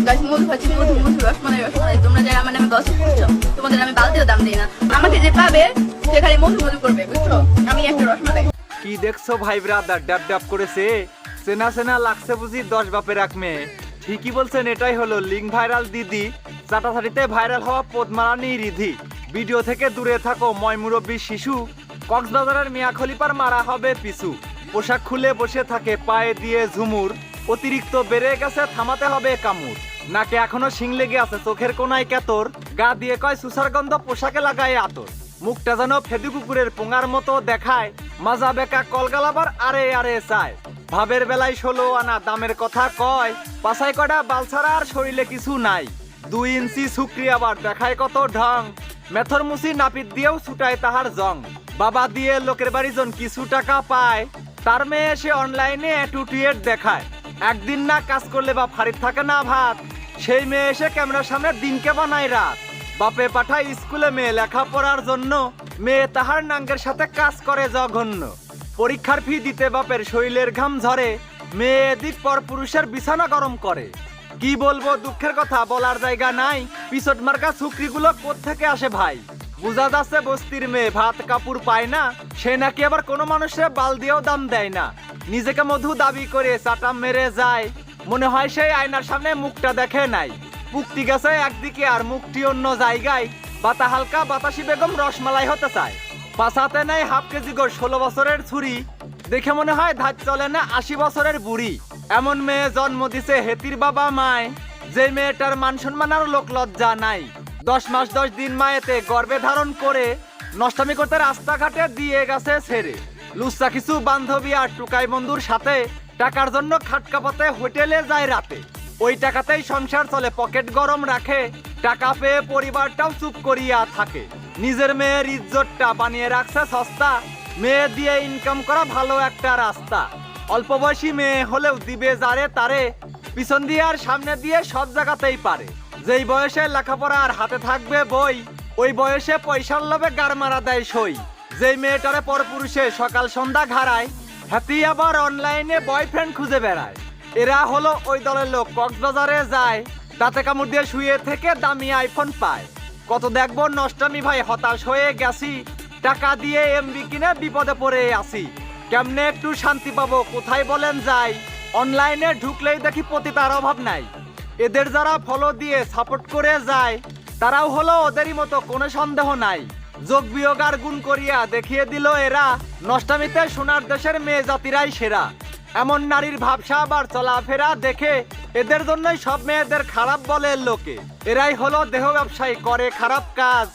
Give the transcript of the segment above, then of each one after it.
গাছ মধু ভাজি মধু মধু রসমালাই রসমালাই, তোমরা যারা আমার নামে গসিপ করছো তোমাদের আমি বালতিও দাম দিই না। আমাকে যে পাবে সে খালি মধু মধু করবে, বুঝছো? আমি একটা রসমালাই। কি দেখছো ভাই ব্রাদার, ডাব ডাব করেছে, চেনা চেনা লাগছে বুঝি 10 বাপের এক মেয়ে। ঠিকই বলছেন, এটাই হলো লিঙ্ক ভাইরাল দিদি, চাটাচাটিতে ভাইরাল হওয়া পদ্মারানী রিধি। ভিডিও থেকে দূরে থাকো ময়মুরব্বী শিশু, কক্সবাজারের মিয়া খলিফার মারা হবে পিছু। পোশাক খুলে বসে থাকে পায়ে দিয়ে ঝুমুর, অতিরিক্ত বেড়ে গেছে থামাতে হবে কামড়। নাকে এখনো শিং লেগে আছে, চোখের কোনায় কেতর, গা দিয়ে কয় সুসার গন্ধ, পোশাকে লাগায় আতর। মুখটা যেন ফেদু কুকুরের পোঙার মতো দেখায়, মাজা বেকা কলগালাবার আরে আরে চায়। ভাবের বেলায় 16 আনা দামের কথা কয়, পাছায় কয়টা বালছাড়া আর শরীরে কিছু নাই। 2 ইঞ্চি সুক্রি আবার দেখায় কত ঢং, মেথর মুসি নাপিত দিয়েও ছুটায় তাহার জং। বাবা দিয়ে লোকের বাড়ি জন কিছু টাকা পায়, তার মেয়ে এসে অনলাইনে অ্যাটুটিয়েট দেখায়। একদিন না কাজ করলে বা ফারিত থাকে না ভাত, সেই মেয়ে এসে ক্যামেরার সামনে দিনকে বানায় রাত। বাপে পাঠায় স্কুলে মেয়ে লেখাপড়ার জন্য, মেয়ে তাহার নাঙ্গের সাথে কাজ করে জঘন্য। পরীক্ষার ফি দিতে বাপের শরীরের ঘাম ঝরে, মেয়ে এদিক পর পুরুষের বিছানা গরম করে। কি বলবো দুঃখের কথা, বলার জায়গা নাই, পিছট মার্কা ছুকরিগুলো কোত্থেকে আসে ভাই। বুঝা যাচ্ছে বস্তির মেয়ে ভাত কাপড় পায় না, সে নাকি আবার কোনো মানুষের বাল দিয়েও দাম দেয় না। নিজেকে মধু দাবি করে চাটা মেরে যায়, মনে হয় সেই আয়নার সামনে মুখটা দেখে নাই। পুক্তি গেছে একদিকে আর মুখটি অন্য জায়গায়, বাতা হালকা বাতাসি বেগম রসমালাই হতে চায়। পাছাতে নেই হাফ কেজি গো 16 বছরের ছুরি, দেখে মনে হয় ধার চলে না 80 বছরের বুড়ি। এমন মেয়ে জন্ম দিছে হেতির বাবা মায়, যে মেয়েটার মান সম্মান আর লোক লজ্জা নাই। 10 মাস 10 দিন মায়েতে গর্ভে ধারণ করে, নষ্টামি করতে রাস্তাঘাটে দিয়ে গেছে ছেড়ে। লুচ্চা কিছু বান্ধবী আর টুকাই বন্ধুর সাথে, টাকার জন্য খাটকাপাতে হোটেলে যায় রাতে। ওই টাকাতেই সংসার চলে, পকেট গরম রাখে, টাকা পেয়ে পরিবারটাও চুপ করিয়া থাকে। নিজের মেয়ের ইজ্জতটা বানিয়ে রাখছে সস্তা, মেয়ে দিয়ে ইনকাম করা ভালো একটা রাস্তা। অল্প বয়সী মেয়ে হলেও দিবে যারে তারে, পিছন দিয়ে আর সামনে দিয়ে সব জায়গাতেই পারে। যেই বয়সে লেখাপড়া আর হাতে থাকবে বই, ওই বয়সে পয়সার লোভে গার মারা দেয় সই। যেই মেয়েটারে পরপুরুষে সকাল সন্ধ্যা ঘাড়ায়, হাতি আবার অনলাইনে বয়ফ্রেন্ড খুঁজে বেড়ায়। এরা হলো ওই দলের লোক, কক্সবাজারে যায়, দাঁতে কামড় দিয়ে শুয়ে থেকে দামি আইফোন পায়। কত দেখবো নষ্টামি ভাই, হতাশ হয়ে গেছি, টাকা দিয়ে এমবি কিনে বিপদে পড়ে আসি। কেমনে একটু শান্তি পাবো, কোথায় বলেন যাই? অনলাইনে ঢুকলেই দেখি পতিতার অভাব নাই। এদের যারা ফলো দিয়ে সাপোর্ট করে যায়, তারাও হলো ওদেরই মতো, কোনো সন্দেহ নাই। যোগ বিয়োগ আর গুণ করিয়া দেখিয়ে দিল এরা, নষ্টামিতে সোনার দেশের মেয়ে জাতিরাই সেরা। এমন নারীর ভাবসা আবার চলাফেরা দেখে, এদের জন্যই সব মেয়েদের খারাপ বলে লোকে। এরাই হলো দেহ ব্যবসায়ী, করে খারাপ কাজ,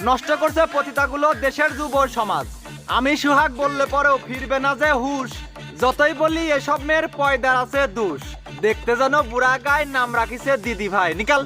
নষ্ট করছে পতিতাগুলো দেশের যুব সমাজ। আমি সুহাগ বললে পরেও ফিরবে না যে হুশ, যতই বলি এসব মেয়ের পয়দার আছে দোষ। দেখতে যেন বুড়া গায়, নাম রাখিছে দিদি ভাই। নিকাল।